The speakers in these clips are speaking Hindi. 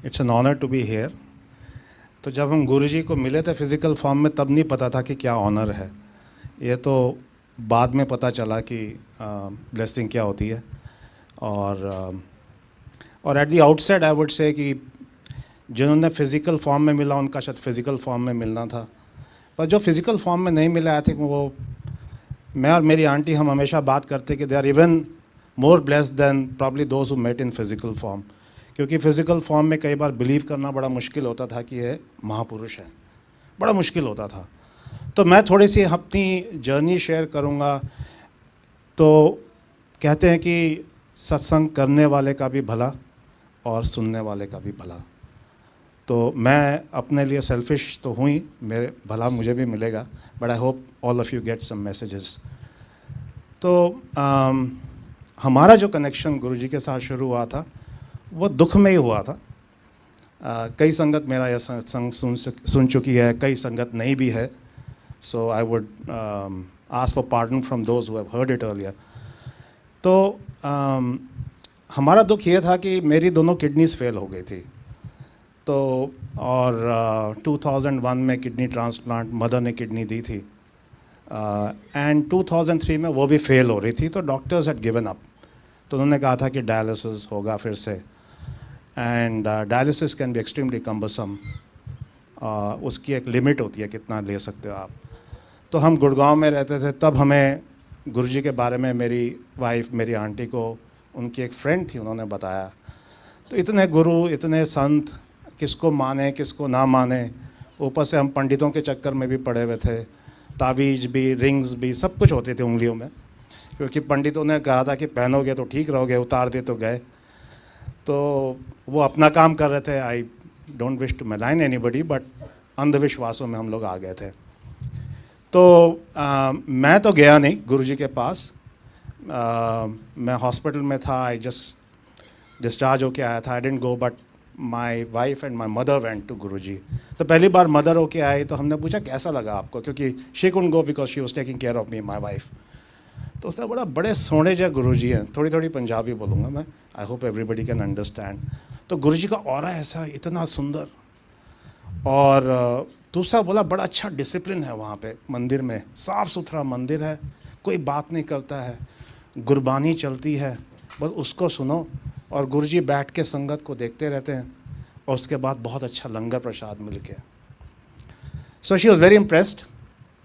It's an honour to be here. तो जब हम गुरुजी को मिले थे फिज़िकल फॉर्म में, तब नहीं पता था कि क्या ऑनर है। ये तो बाद में पता चला कि ब्लेसिंग क्या होती है। और at the outset I would से कि जिन्होंने फ़िज़िकल फॉर्म में मिला उनका शायद फ़िज़िकल फॉर्म में मिलना था, पर जो फ़िज़िकल फॉर्म में नहीं मिला, आई थिंक वो, मैं और मेरी आंटी हम हमेशा बात करते कि they are even more blessed than probably those who met in physical form. क्योंकि फ़िज़िकल फॉर्म में कई बार बिलीव करना बड़ा मुश्किल होता था कि ये महापुरुष है, बड़ा मुश्किल होता था। तो मैं थोड़ी सी अपनी जर्नी शेयर करूँगा। तो कहते हैं कि सत्संग करने वाले का भी भला और सुनने वाले का भी भला। तो मैं अपने लिए सेल्फिश तो हुई, मेरे भला मुझे भी मिलेगा, but I hope all of you get some messages. तो हमारा जो कनेक्शन गुरुजी के साथ शुरू हुआ था वो दुख में ही हुआ था। कई संगत मेरा यह संग सुन चुकी है, कई संगत नहीं भी है। So I would ask for pardon from those who have heard it earlier. तो हमारा दुख ये था कि मेरी दोनों किडनीज फेल हो गई थी। तो और 2001 में किडनी ट्रांसप्लांट मदर ने किडनी दी थी, एंड 2003 में वो भी फेल हो रही थी। तो डॉक्टर्स हैड गिवन अप। तो उन्होंने कहा था कि डायलिसिस होगा फिर से, and dialysis can be extremely cumbersome. उसकी एक लिमिट होती है कितना ले सकते हो आप। तो हम गुड़गांव में रहते थे, तब हमें गुरुजी के बारे में मेरी वाइफ, मेरी आंटी को उनकी एक फ्रेंड थी, उन्होंने बताया। तो इतने गुरु, इतने संत, किसको माने किसको ना माने। ऊपर से हम पंडितों के चक्कर में भी पड़े हुए थे, तावीज़ भी, रिंग्स भी, सब कुछ होते थे उंगलियों में, क्योंकि पंडितों ने कहा था कि पहनोगे तो ठीक रहोगे, उतार दे तो गए। तो वो अपना काम कर रहे थे। I don't wish to malign anybody, but अंधविश्वासों में हम लोग आ गए थे। तो मैं तो गया नहीं गुरुजी के पास। मैं हॉस्पिटल में था, आई जस्ट डिस्चार्ज होके आया था। I didn't go, but my wife and my mother went to Guruji. तो पहली बार मदर होके आई, तो हमने पूछा कैसा लगा आपको, क्योंकि she couldn't go because she was taking care of me, my wife. तो उसने बड़े सोने जो गुरुजी हैं, थोड़ी थोड़ी पंजाबी बोलूँगा मैं, I hope everybody can understand. तो गुरुजी का ऑरा ऐसा, इतना सुंदर। और दूसरा बोला बड़ा अच्छा डिसिप्लिन है वहाँ पे मंदिर में, साफ़ सुथरा मंदिर है, कोई बात नहीं करता है, गुरबानी चलती है, बस उसको सुनो। और गुरुजी बैठ के संगत को देखते रहते हैं, और उसके बाद बहुत अच्छा लंगर प्रसाद मिल के। So she was very impressed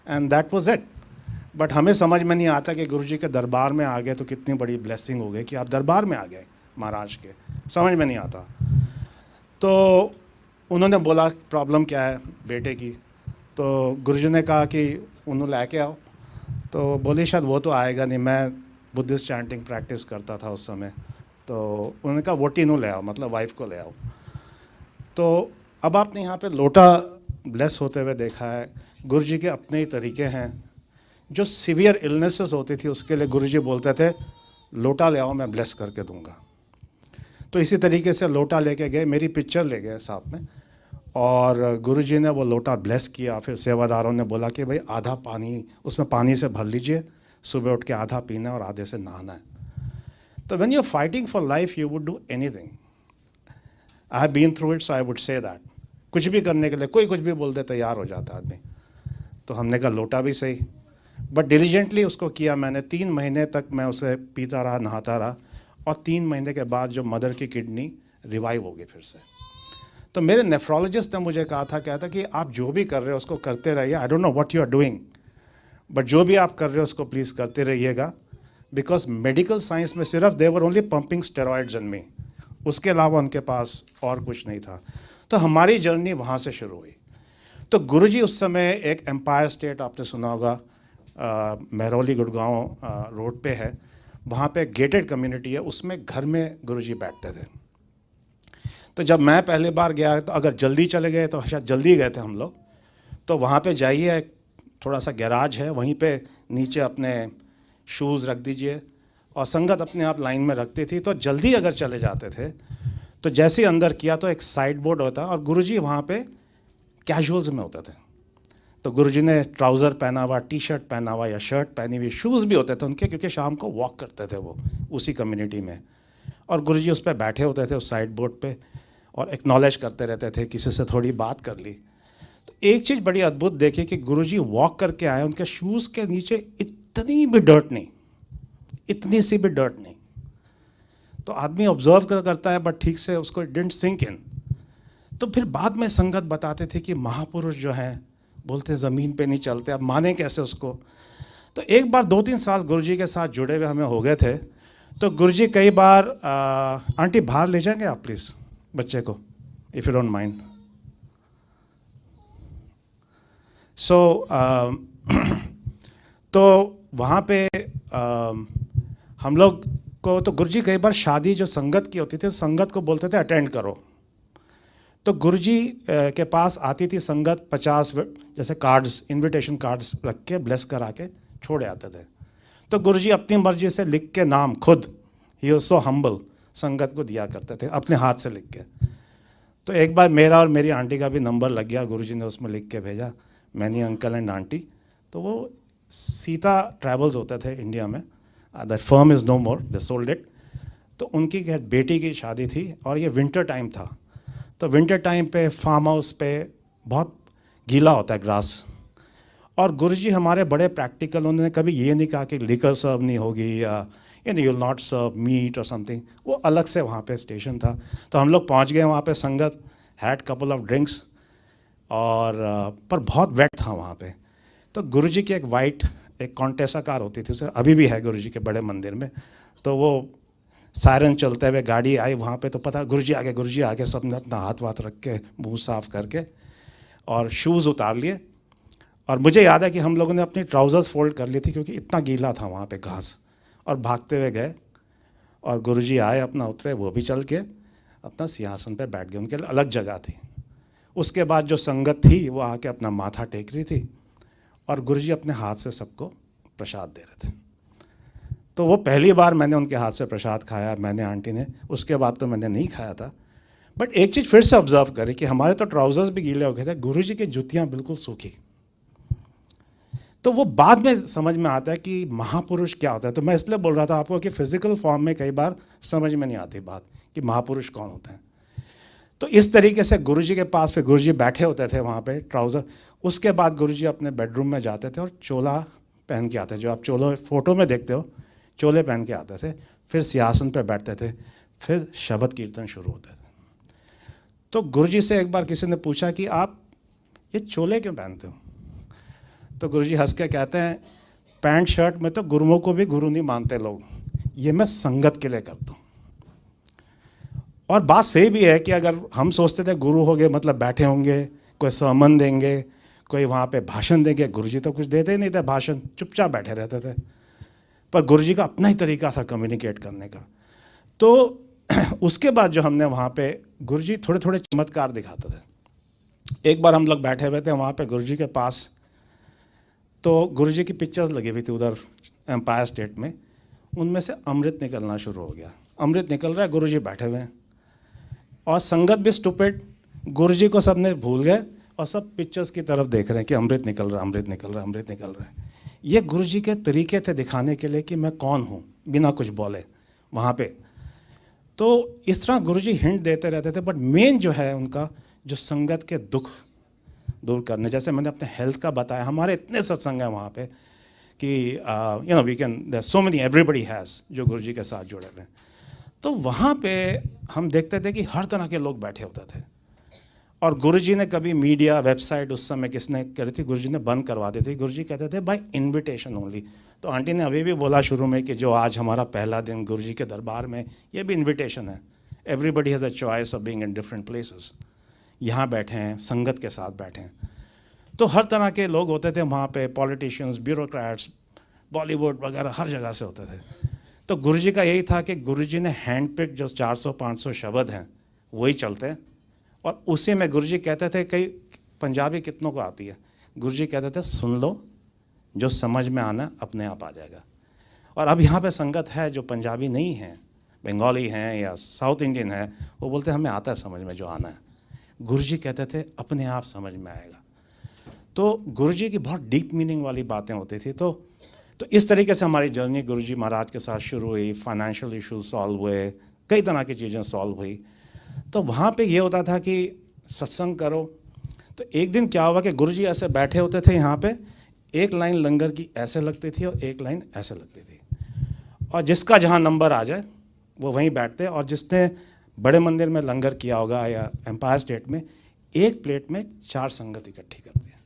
and that was it. But हमें समझ में नहीं आता कि गुरुजी के दरबार में आ गए तो कितनी बड़ी ब्लेसिंग हो गई कि आप दरबार में आ गए महाराज के, समझ में नहीं आता। तो उन्होंने बोला प्रॉब्लम क्या है बेटे की। तो गुरुजी ने कहा कि उन्होंने लेके आओ। तो बोली शायद वो तो आएगा नहीं, मैं बुद्धिस्ट चैंटिंग प्रैक्टिस करता था उस समय। तो उन्होंने कहा वोटी नो ले आओ, मतलब वाइफ को ले आओ। तो अब आपने यहाँ पे लोटा ब्लेस होते हुए देखा है। गुरुजी के अपने ही तरीके हैं। जो सीवियर इलनेसेस होती थी उसके लिए गुरुजी बोलते थे लोटा ले आओ, मैं ब्लेस करके दूंगा। तो इसी तरीके से लोटा लेके गए, मेरी पिक्चर ले गए साथ में, और गुरुजी ने वो लोटा ब्लेस किया। फिर सेवादारों ने बोला कि भाई आधा पानी उसमें पानी से भर लीजिए, सुबह उठ के आधा पीना है और आधे से नहाना है। तो when you are fighting for life you would do anything. I have been through it, so I would say that कुछ भी करने के लिए कोई कुछ भी बोल दे तैयार हो जाता आदमी। तो हमने कहा लोटा भी सही, बट डिलीजेंटली उसको किया मैंने। 3 महीने तक मैं उसे पीता रहा, नहाता रहा, और 3 महीने के बाद जो मदर की किडनी रिवाइव हो गई फिर से। तो मेरे नेफ्रोलॉजिस्ट ने मुझे कहा था, कहता कि आप जो भी कर रहे हो उसको करते रहिए। I don't know what you are doing, but जो भी आप कर रहे हो उसको प्लीज़ करते रहिएगा। बिकॉज मेडिकल साइंस में सिर्फ दे वर ओनली पंपिंग स्टेरॉइड्स इन मी, उसके अलावा उनके पास और कुछ नहीं था। तो हमारी जर्नी वहाँ से शुरू हुई। तो गुरुजी उस समय एक एम्पायर स्टेट, आपने सुना होगा, महरौली गुड़गांव रोड पे है, वहाँ पे गेटेड कम्युनिटी है, उसमें घर में गुरुजी बैठते थे। तो जब मैं पहली बार गया, तो अगर जल्दी चले गए तो शायद जल्दी गए थे हम लोग, तो वहाँ पे जाइए, थोड़ा सा गैराज है, वहीं पे नीचे अपने शूज़ रख दीजिए, और संगत अपने आप लाइन में रखती थी। तो जल्दी अगर चले जाते थे तो जैसे ही अंदर किया तो एक साइड बोर्ड होता, और गुरुजी वहाँ पे कैजुअल्स में होते थे। तो गुरुजी ने ट्राउज़र पहना हुआ, टी शर्ट पहना हुआ या शर्ट पहनी हुई, शूज़ भी होते थे उनके, क्योंकि शाम को वॉक करते थे वो उसी कम्युनिटी में। और गुरुजी उस पर बैठे होते थे उस साइड बोर्ड पे, और एक्नॉलेज करते रहते थे, किसी से थोड़ी बात कर ली। तो एक चीज़ बड़ी अद्भुत देखी कि गुरुजी वॉक करके आए, उनके शूज़ के नीचे इतनी भी डर्ट नहीं, इतनी सी भी डर्ट नहीं। तो आदमी ऑब्जर्व करता है बट ठीक से उसको डिडंट सिंक इन। तो फिर बाद में संगत बताते थे कि महापुरुष जो हैं बोलते ज़मीन पे नहीं चलते, अब माने कैसे उसको। तो एक बार 2-3 साल गुरुजी के साथ जुड़े हुए हमें हो गए थे। तो गुरुजी कई बार आंटी बाहर ले जाएंगे आप प्लीज़ बच्चे को, इफ़ यू डोंट माइंड। सो तो वहाँ पे हम लोग को, तो गुरुजी कई बार शादी जो संगत की होती थी, तो संगत को बोलते थे अटेंड करो। तो गुरुजी के पास आती थी संगत, 50 जैसे कार्ड्स, इनविटेशन कार्ड्स रख के ब्लेस करा के छोड़े आते थे। तो गुरुजी अपनी मर्जी से लिख के नाम खुद, ही वाज सो हम्बल, संगत को दिया करते थे अपने हाथ से लिख के। तो एक बार मेरा और मेरी आंटी का भी नंबर लग गया, गुरुजी ने उसमें लिख के भेजा, मैनी अंकल एंड आंटी। तो वो सीता ट्रैवल्स होते थे इंडिया में, that firm is no more, they sold it. तो उनकी बेटी की शादी थी और ये विंटर टाइम था। तो विंटर टाइम पे फार्म हाउस पे बहुत गीला होता है ग्रास, और गुरुजी हमारे बड़े प्रैक्टिकल, उन्होंने कभी ये नहीं कहा कि लिकर सर्व नहीं होगी या you will not serve meat और समथिंग। वो अलग से वहाँ पे स्टेशन था। तो हम लोग पहुँच गए वहाँ पे, संगत हैड कपल ऑफ ड्रिंक्स, और पर बहुत वेट था वहाँ पे। तो गुरुजी की एक वाइट एक कॉन्टेसा कार होती थी, उसे अभी भी है गुरुजी के बड़े मंदिर में। तो वो सायरन चलते हुए गाड़ी आई वहाँ पे, तो पता गुरुजी आगे, गुरुजी आगे, सब ने अपना हाथ वाथ रख के मुँह साफ करके और शूज़ उतार लिए। और मुझे याद है कि हम लोगों ने अपनी ट्राउज़र्स फोल्ड कर ली थी क्योंकि इतना गीला था वहाँ पे घास, और भागते हुए गए और गुरुजी आए, अपना उतरे, वो भी चल के अपना सिंहासन पे बैठ गए, उनके लिए अलग जगह थी। उसके बाद जो संगत थी वो आके अपना माथा टेक रही थी और गुरुजी अपने हाथ से सबको प्रसाद दे रहे थे। तो वो पहली बार मैंने उनके हाथ से प्रसाद खाया, मैंने, आंटी ने। उसके बाद तो मैंने नहीं खाया था। बट एक चीज़ फिर से ऑब्जर्व करी कि हमारे तो ट्राउज़र्स भी गीले हो गए थे, गुरुजी की जुतियाँ बिल्कुल सूखी। तो वो बाद में समझ में आता है कि महापुरुष क्या होता है। तो मैं इसलिए बोल रहा था आपको कि फिजिकल फॉर्म में कई बार समझ में नहीं आती बात कि महापुरुष कौन होते हैं। तो इस तरीके से गुरुजी के पास फिर गुरुजी बैठे होते थे वहाँ पे, ट्राउज़र। उसके बाद गुरुजी अपने बेडरूम में जाते थे और चोला पहन के आते, जो आप चोलो फोटो में देखते हो, चोले पहन के आते थे। फिर सिंहासन पे बैठते थे, फिर शब्द कीर्तन शुरू होते थे। तो गुरुजी से एक बार किसी ने पूछा कि आप ये चोले क्यों पहनते हो? तो गुरुजी हंस के कहते हैं, पैंट शर्ट में तो गुरुओं को भी गुरु नहीं मानते लोग, ये मैं संगत के लिए करता हूँ। और बात सही भी है कि अगर हम सोचते थे गुरु हो गए मतलब बैठे होंगे, कोई सरमन देंगे, कोई वहाँ पे भाषण देंगे, गुरुजी तो कुछ देते ही नहीं थे भाषण, चुपचाप बैठे रहते थे। पर गुरुजी का अपना ही तरीका था कम्युनिकेट करने का। तो उसके बाद जो हमने वहाँ पे, गुरुजी थोड़े थोड़े चमत्कार दिखाते थे। एक बार हम लोग बैठे हुए थे वहाँ पे गुरुजी के पास, तो गुरुजी की पिक्चर्स लगी हुई थी उधर एम्पायर स्टेट में, उनमें से अमृत निकलना शुरू हो गया। अमृत निकल रहा है, गुरुजी बैठे हुए हैं और संगत भी स्टूपिड, गुरुजी को सबने भूल गए और सब पिक्चर्स की तरफ देख रहे हैं कि अमृत निकल रहा है, अमृत निकल रहा है, अमृत निकल रहा है। ये गुरुजी के तरीके थे दिखाने के लिए कि मैं कौन हूँ, बिना कुछ बोले वहाँ पे। तो इस तरह गुरुजी हिंट देते रहते थे। बट मेन जो है उनका, जो संगत के दुख दूर करने, जैसे मैंने अपने हेल्थ का बताया, हमारे इतने सत्संग हैं वहाँ पे कि you know we can, there so many, everybody has, जो गुरुजी के साथ जुड़े हुए। तो वहाँ पे हम देखते थे कि हर तरह के लोग बैठे होते थे। और गुरुजी ने कभी मीडिया, वेबसाइट उस समय किसने करी थी, गुरुजी ने बंद करवा दी थी। गुरुजी कहते थे बाय इनविटेशन ओनली। तो आंटी ने अभी भी बोला शुरू में कि जो आज हमारा पहला दिन गुरुजी के दरबार में, ये भी इनविटेशन है। Everybody has a choice of being in different places. यहाँ बैठे हैं, संगत के साथ बैठे हैं। तो हर तरह के लोग होते थे वहाँ पे, पॉलिटिशियंस, ब्यूरोक्रेट्स, बॉलीवुड वगैरह हर जगह से होते थे। तो गुरुजी का यही था कि गुरुजी ने हैंड पिक जो 400-500 शब्द हैं वही चलते हैं। और उसी में गुरुजी कहते थे, कई पंजाबी कितनों को आती है, गुरुजी कहते थे सुन लो, जो समझ में आना अपने आप आ जाएगा। और अब यहाँ पे संगत है जो पंजाबी नहीं है, बंगाली हैं या साउथ इंडियन है, वो बोलते हमें आता है समझ में जो आना है। गुरुजी कहते थे अपने आप समझ में आएगा। तो गुरुजी की बहुत डीप मीनिंग वाली बातें होती थी। तो इस तरीके से हमारी जर्नी गुरुजी महाराज के साथ शुरू हुई। फाइनेंशियल इश्यूज सॉल्व हुए, कई तरह की चीज़ें सॉल्व हुई। तो वहाँ पे ये होता था कि सत्संग करो। तो एक दिन क्या हुआ कि गुरुजी ऐसे बैठे होते थे यहाँ पे, एक लाइन लंगर की ऐसे लगती थी और एक लाइन ऐसे लगती थी, और जिसका जहाँ नंबर आ जाए वो वहीं बैठते। और जिसने बड़े मंदिर में लंगर किया होगा या एम्पायर स्टेट में, एक प्लेट में 4 संगत इकट्ठी करती है,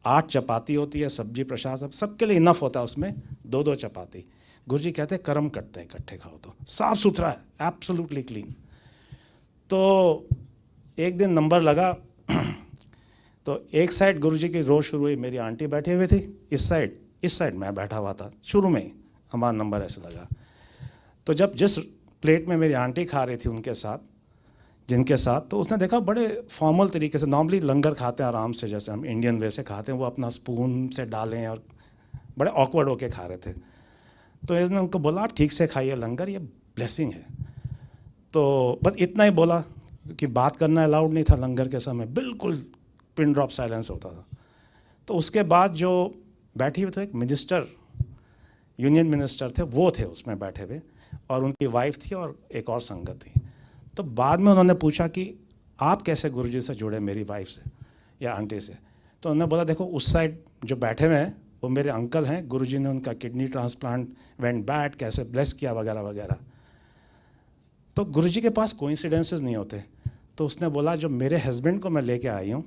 8 चपाती होती है, सब्जी प्रसाद सब सबके लिए इनफ होता है, उसमें 2-2 चपाती। गुरुजी कहते हैं कर्म करते हैं इकट्ठे खाओ, तो साफ़ सुथरा है, एब्सोल्युटली क्लीन। तो एक दिन नंबर लगा तो एक साइड गुरुजी की रोज़ शुरू हुई, मेरी आंटी बैठी हुई थी इस साइड मैं बैठा हुआ था। शुरू में ही हमारा नंबर ऐसे लगा। तो जब जिस प्लेट में मेरी आंटी खा रही थी उनके साथ, जिनके साथ, तो उसने देखा बड़े फॉर्मल तरीके से, नॉर्मली लंगर खाते हैं आराम से जैसे हम इंडियन वे से खाते हैं, वो अपना स्पून से डालें और बड़े ऑकवर्ड होके खा रहे थे। तो इसने उनको बोला आप ठीक से खाइए लंगर, ये ब्लेसिंग है। तो बस इतना ही बोला कि बात करना अलाउड नहीं था लंगर के समय, बिल्कुल पिन ड्रॉप साइलेंस होता था। तो उसके बाद जो बैठी हुई थे एक मिनिस्टर, यूनियन मिनिस्टर थे, वो थे उसमें बैठे हुए, और उनकी वाइफ थी और एक और संगत थी। तो बाद में उन्होंने पूछा कि आप कैसे गुरुजी से जुड़े, मेरी वाइफ से या आंटी से। तो उन्होंने बोला देखो उस साइड जो बैठे हुए हैं वो मेरे अंकल हैं, गुरुजी ने उनका किडनी ट्रांसप्लांट वेंट बैड, कैसे ब्लेस किया वगैरह वगैरह। तो गुरुजी के पास कोइंसिडेंसेस नहीं होते। तो उसने बोला जो मेरे हस्बैंड को मैं लेके आई हूँ,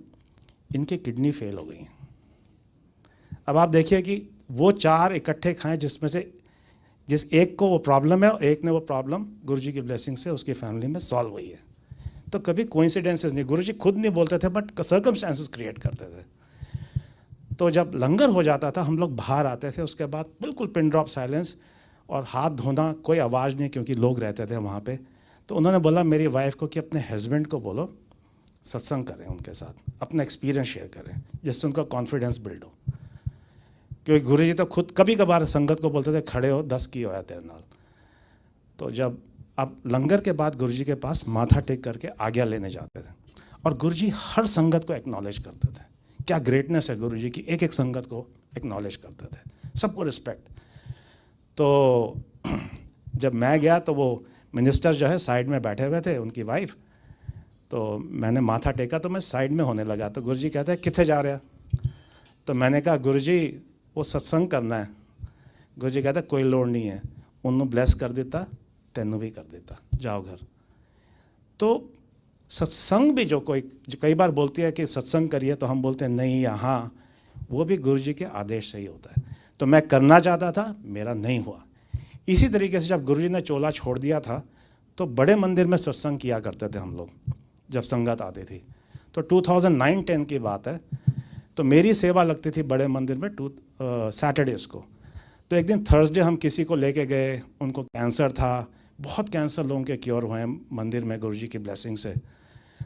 इनकी किडनी फेल हो गई है। अब आप देखिए कि वो 4 इकट्ठे खाएं, जिसमें से जिस एक को वो प्रॉब्लम है और एक ने वो प्रॉब्लम गुरुजी की ब्लेसिंग से उसकी फैमिली में सॉल्व हुई है। तो कभी कोइंसिडेंसेस नहीं, गुरुजी खुद नहीं बोलते थे बट सर्कमस्टेंसेस क्रिएट करते थे। तो जब लंगर हो जाता था हम लोग बाहर आते थे, उसके बाद बिल्कुल पिन ड्रॉप साइलेंस और हाथ धोना, कोई आवाज़ नहीं क्योंकि लोग रहते थे वहाँ पे। तो उन्होंने बोला मेरी वाइफ को कि अपने हस्बैंड को बोलो सत्संग करें उनके साथ, अपना एक्सपीरियंस शेयर करें, जिससे उनका कॉन्फिडेंस बिल्ड हो। क्योंकि गुरुजी तो खुद कभी कभार संगत को बोलते थे खड़े हो 10 की होया तेरे नाल। तो जब अब लंगर के बाद गुरुजी के पास माथा टेक करके आज्ञा लेने जाते थे, और गुरुजी हर संगत को एक्नॉलेज करते थे। क्या ग्रेटनेस है गुरुजी की, एक एक संगत को एक्नॉलेज करते थे, सबको रिस्पेक्ट। तो जब मैं गया तो वो मिनिस्टर जो है साइड में बैठे हुए थे, उनकी वाइफ। तो मैंने माथा टेका तो मैं साइड में होने लगा। तो गुरुजी कहते हैं किथे जा रहा? तो मैंने कहा गुरुजी वो सत्संग करना है। गुरुजी कहता कोई लोड़ नहीं है, उन्होंने ब्लेस कर देता, तेनू भी कर देता, जाओ घर। तो सत्संग भी जो कई बार बोलती है कि सत्संग करिए, तो हम बोलते हैं नहीं या हाँ, वो भी गुरुजी के आदेश से ही होता है। तो मैं करना चाहता था, मेरा नहीं हुआ। इसी तरीके से जब गुरुजी ने चोला छोड़ दिया था तो बड़े मंदिर में सत्संग किया करते थे हम लोग, जब संगत आती थी। तो 2009-10 की बात है। तो मेरी सेवा लगती थी बड़े मंदिर में सैटरडेज़ को। तो एक दिन थर्सडे हम किसी को लेके गए, उनको कैंसर था, बहुत कैंसर लोगों के क्योर हुए हैं मंदिर में गुरुजी की ब्लेसिंग से।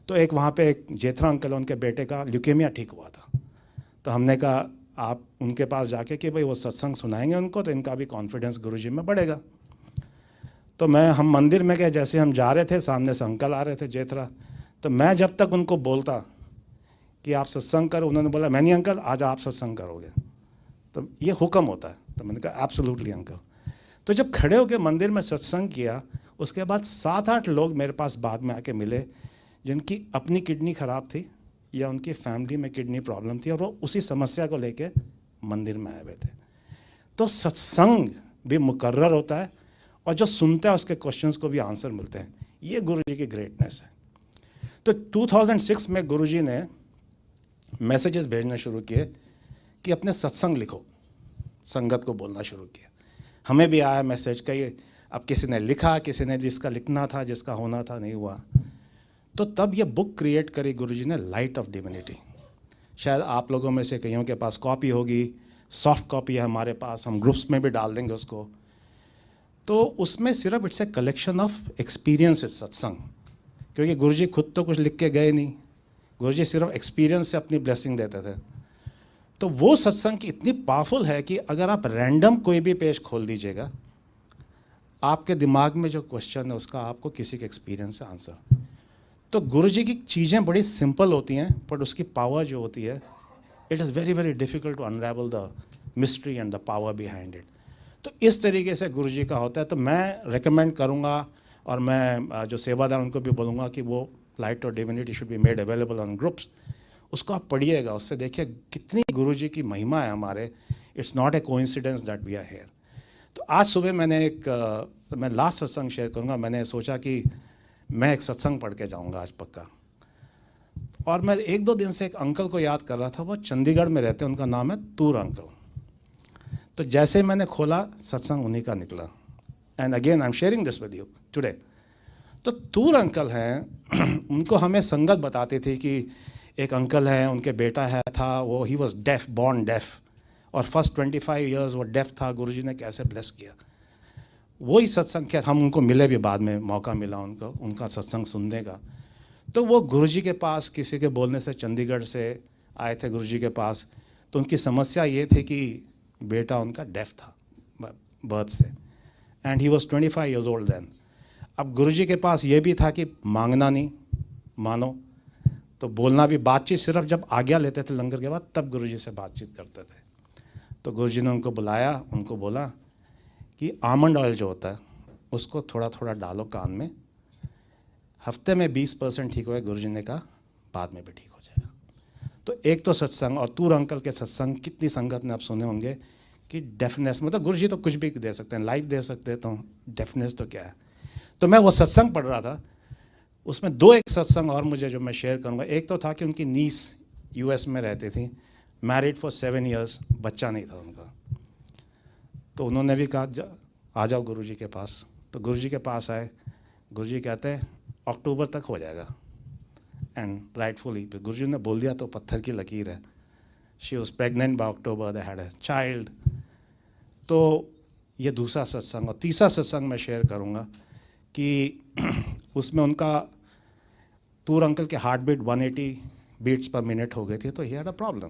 तो एक वहाँ पे एक जेठरा अंकल, उनके बेटे का ल्यूकेमिया ठीक हुआ था। तो हमने कहा आप उनके पास जाके कि भाई वो सत्संग सुनाएंगे उनको, तो इनका भी कॉन्फिडेंस गुरुजी में बढ़ेगा। तो हम मंदिर में गए, जैसे हम जा रहे थे सामने से अंकल आ रहे थे जेठरा। तो मैं जब तक उनको बोलता कि आप सत्संग करो, उन्होंने बोला मैं नहीं अंकल, आज आप सत्संग करोगे, तो ये हुक्म होता है। तो मैंने कहा एब्सोल्युटली अंकल। तो जब खड़े होकर मंदिर में सत्संग किया, उसके बाद 7-8 लोग मेरे पास बाद में आके मिले जिनकी अपनी किडनी ख़राब थी या उनकी फैमिली में किडनी प्रॉब्लम थी, और वो उसी समस्या को लेके मंदिर में आए हुए थे। तो सत्संग भी मुकर्रर होता है, और जो सुनता है उसके क्वेश्चंस को भी आंसर मिलते हैं। ये गुरुजी की ग्रेटनेस है। तो 2006 में गुरुजी ने मैसेजेस भेजने शुरू किए कि अपने सत्संग लिखो, संगत को बोलना शुरू किया। हमें भी आया मैसेज कई, अब किसी ने लिखा, किसी ने जिसका लिखना था, जिसका होना था नहीं हुआ। तो तब ये बुक क्रिएट करी गुरुजी ने, लाइट ऑफ डिविनिटी। शायद आप लोगों में से कईयों के पास कॉपी होगी, सॉफ्ट कॉपी है हमारे पास, हम ग्रुप्स में भी डाल देंगे उसको। तो उसमें सिर्फ it's a collection of experiences सत्संग, क्योंकि गुरुजी खुद तो कुछ लिख के गए नहीं, गुरुजी सिर्फ एक्सपीरियंस से अपनी ब्लेसिंग देते थे। तो वो सत्संग की इतनी पावरफुल है कि अगर आप रैंडम कोई भी पेज खोल दीजिएगा, आपके दिमाग में जो क्वेश्चन है उसका आपको किसी के एक्सपीरियंस से आंसर। तो गुरुजी की चीज़ें बड़ी सिंपल होती हैं, बट उसकी पावर जो होती है, it is very very difficult to unravel the mystery and the power behind it. तो इस तरीके से गुरुजी का होता है। तो मैं रेकमेंड करूँगा, और मैं जो सेवादार उनको भी बोलूँगा कि वो लाइट और divinity should be made available on groups, उसको आप पढ़िएगा, उससे देखिए कितनी गुरुजी की महिमा है हमारे. It's not a coincidence that we are here. तो आज सुबह मैंने मैं लास्ट सत्संग शेयर करूँगा. मैंने सोचा कि मैं एक सत्संग पढ़ के जाऊँगा आज पक्का. और मैं 1-2 दिन से एक अंकल को याद कर रहा था, वो चंडीगढ़ में रहते हैं, उनका नाम है तूर अंकल. तो जैसे मैंने खोला सत्संग उन्हीं का निकला. And again I am sharing this with you today. तो तूर अंकल हैं, उनको हमें संगत बताती थी कि एक अंकल है, उनके बेटा है था, वो ही वॉज डेफ, बॉर्न डेफ, और फर्स्ट 25 ईयर्स वो डेफ था. गुरुजी ने कैसे ब्लेस किया. वही सत्संग, खैर हम उनको मिले भी बाद में, मौका मिला उनको उनका सत्संग सुनने का. तो वो गुरुजी के पास किसी के बोलने से चंडीगढ़ से आए थे गुरुजी के पास. तो उनकी समस्या ये थी कि बेटा उनका डेफ था बर्थ से, and he was 25 years old then. अब गुरुजी के पास ये भी था कि मांगना नहीं, मानो, तो बोलना भी, बातचीत सिर्फ जब आज्ञा लेते थे लंगर के बाद तब गुरुजी से बातचीत करते थे. तो गुरुजी ने उनको बुलाया, उनको बोला कि आमंड ऑयल जो होता है उसको थोड़ा थोड़ा डालो कान में, हफ्ते में 20% ठीक हुआ. गुरुजी ने कहा बाद में भी ठीक हो जाएगा. तो एक तो सत्संग, और तूर अंकल के सत्संग कितनी संगत ने आप सुने होंगे कि डेफनेस, मतलब गुरुजी तो कुछ भी दे सकते हैं, लाइफ दे सकते हैं, तो डेफनेस तो क्या है. तो मैं वो सत्संग पढ़ रहा था, उसमें एक सत्संग और मुझे जो मैं शेयर करूँगा. एक तो था कि उनकी नीस US में रहती थी, मैरिड फॉर 7 ईयर्स, बच्चा नहीं था उनका. तो उन्होंने भी कहा आ जाओ गुरुजी के पास. तो गुरुजी के पास आए. गुरुजी कहते हैं अक्टूबर तक हो जाएगा. एंड राइटफुली गुरुजी ने बोल दिया तो पत्थर की लकीर है. She was pregnant by October, they had a child. तो ये दूसरा सत्संग. और तीसरा सत्संग मैं शेयर करूँगा कि उसमें उनका तूर अंकल के heart beat 180 beats per minute हो गई थी. तो ही हैड अ प्रॉब्लम.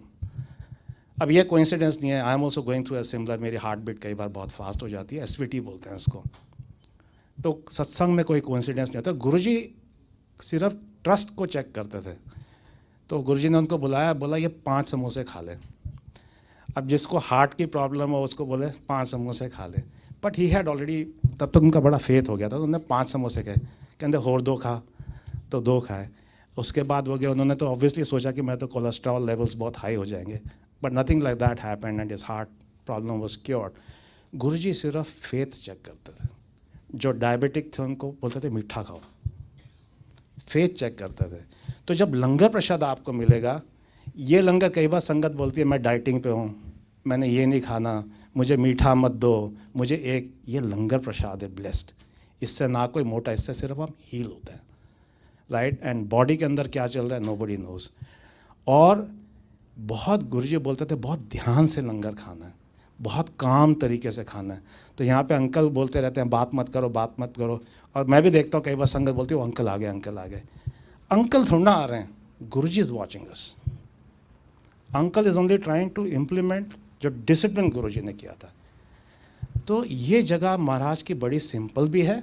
अब ये कोइंसिडेंस नहीं है, I am also going through a similar. मेरी हार्ट बीट कई बार बहुत फास्ट हो जाती है, SVT बोलते हैं इसको. तो सत्संग में कोई कोइंसिडेंस नहीं होता. गुरुजी सिर्फ ट्रस्ट को चेक करते थे. तो गुरुजी ने उनको बुलाया, बोला ये 5 समोसे खा ले. अब जिसको हार्ट की प्रॉब्लम हो उसको बोले 5 समोसे खा ले. बट ही हैड ऑलरेडी, तब तक उनका बड़ा फेथ हो गया था. तो उन्होंने 5 समोसे खाए. कहते और 2 खा, तो 2 खाए. उसके बाद वो गया, उन्होंने तो ऑब्वियसली सोचा कि मैं तो कोलेस्ट्रॉल लेवल्स बहुत हाई हो जाएंगे. But nothing like that happened and his heart problem was cured. Guruji सिर्फ फेथ चेक करते थे. जो डायबिटिक थे उनको बोलते थे मीठा खाओ, फेथ चेक करते थे. तो जब लंगर प्रसाद आपको मिलेगा, ये लंगर, कई बार संगत बोलती है मैं डाइटिंग पे हूँ, मैंने ये नहीं खाना, मुझे मीठा मत दो, मुझे एक, ये लंगर प्रसाद है ब्लेस्ड. इससे ना कोई मोटा, इससे सिर्फ हम हील होते हैं, राइट. एंड बॉडी के अंदर क्या चल रहा है नोबडी नोज. और बहुत गुरुजी बोलते थे बहुत ध्यान से लंगर खाना है, बहुत काम तरीके से खाना है. तो यहाँ पे अंकल बोलते रहते हैं बात मत करो, बात मत करो. और मैं भी देखता हूँ कई बार संगत बोलती है अंकल आ गए, अंकल आ गए. अंकल थोड़ा ना आ रहे हैं, Guruji is watching us. Uncle is only trying to implement जो डिसिप्लिन गुरुजी ने किया था. तो ये जगह महाराज की बड़ी सिंपल भी है,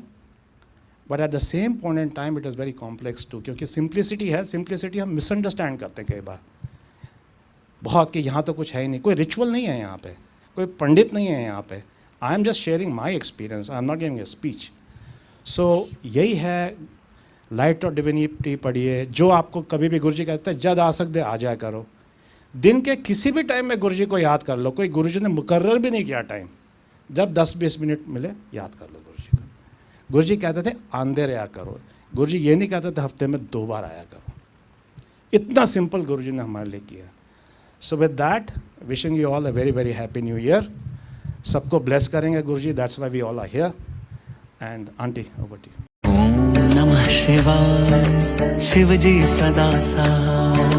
but at the same point in time it is very complex too. क्योंकि सिंप्लिसिटी है, सिंप्लिसिटी हम मिसअंडरस्टैंड करते हैं कई बार बहुत, कि यहाँ तो कुछ है ही नहीं, कोई रिचुअल नहीं है यहाँ पे, कोई पंडित नहीं है यहाँ पे. I am just sharing my experience, I am not giving a speech. So यही है, लाइट और डिविनिटी पढ़िए. जो आपको कभी भी गुरुजी कहते हैं जद आ सकते आ जाया करो. दिन के किसी भी टाइम में गुरुजी को याद कर लो. कोई गुरुजी ने मुकर्रर भी नहीं किया टाइम, जब 10-20 मिनट मिले याद कर लो गुरुजी को. गुरुजी कहते थे आंधे रहा करो. गुरुजी ये नहीं कहते थे हफ्ते में 2 बार आया करो. इतना सिंपल गुरुजी ने हमारे लिए किया. So with that wishing you all a very very happy new year. सबको ब्लेस करेंगे Guruji, that's why we all are here. And aunty over to you. Om नमः शिवाय. शिव जी सदा सहाय.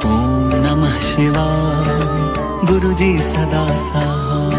ओम नमः शिवाय. गुरु जी सदा सहाय.